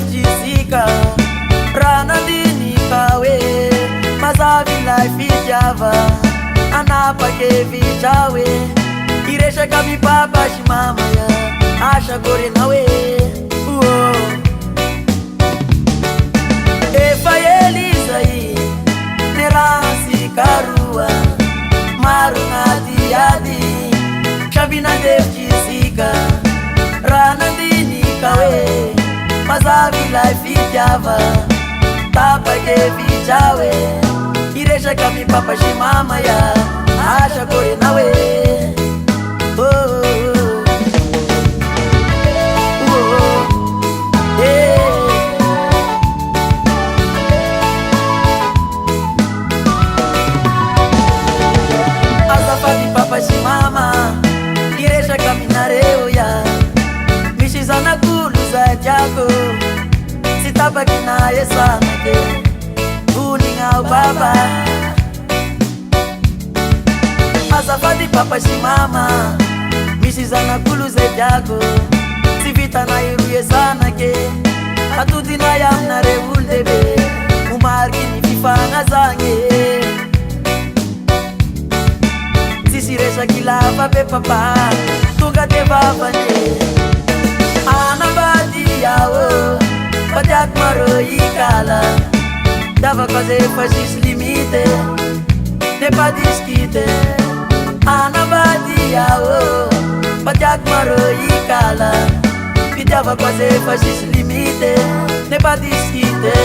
devjisika ranandini kawe mazavila fijava anapake vichawe iresha kami papa shimama ya asha gore nawe efa elizai nerasi karua marunati yadi shavina devjisika ranandini kawe mazavila fijava tapake vichawe iresha kami papa shimama ya asha gore nawe azafadi papa shimama iresha kami nareo ya mishizana kuluza jako sitabaki naye sana ke uningao baba azafadi papa shimama mishizana kuluza jako sivita na iruye sana ke atuti na yamna revuldebe umargini vifanga zange sisiresha kilava pe papa tugate babane anabadi yawo padyak maro ikala dava kaze fasis limite ne padiskite anabadi yawo padyak maro ikala pidava kaze fasis limite ne padiskite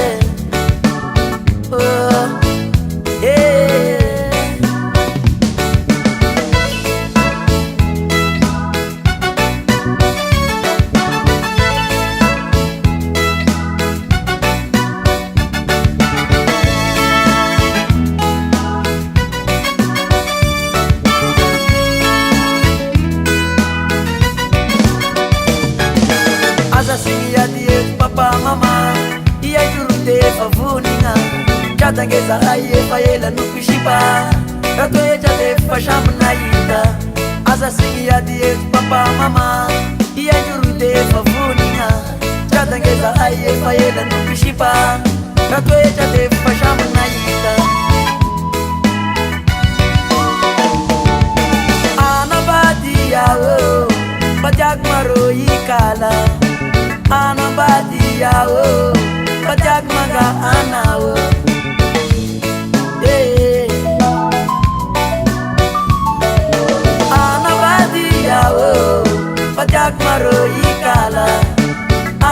papa mama iya jurute favuninga chatangeza aye faela nukushipa rato echa de fashamna yita asa singia die papa mama iya jurute favuninga chatangeza aye faela nukushipa rato echa de fashamna yita anabadi yawo padyak maro ikala anabadi yawo padyak maga anawo anabadi yawo padyak maro ikala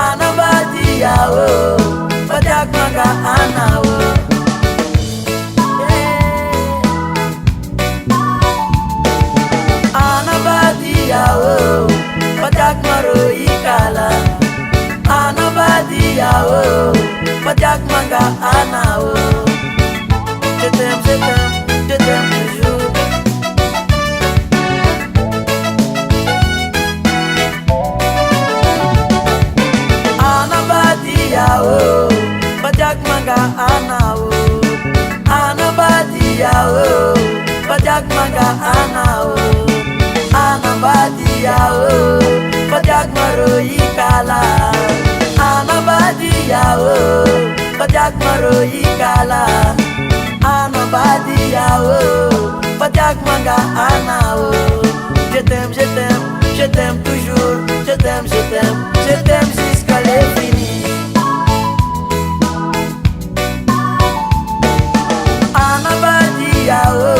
anabadi yawo padyak maga anawo anabadi yawo padyak maro ikala anabadi yawo padyak maga anawo je t'aime toujours anabadi yawo padyak maga anawo anabadi yawo padyak maga anawo anabadi yawo padyak maro ikala anabadi yawo padyak maro ikala anabadi yawo padyak maga anawo je t'aime toujours je t'aime jusqu'à l'infini anabadi yawo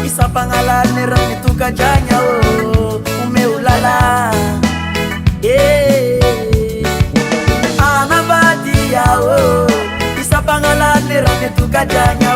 isapangalane rani tukajanya umeulala anabadi yawo isapangalane rani tukajanya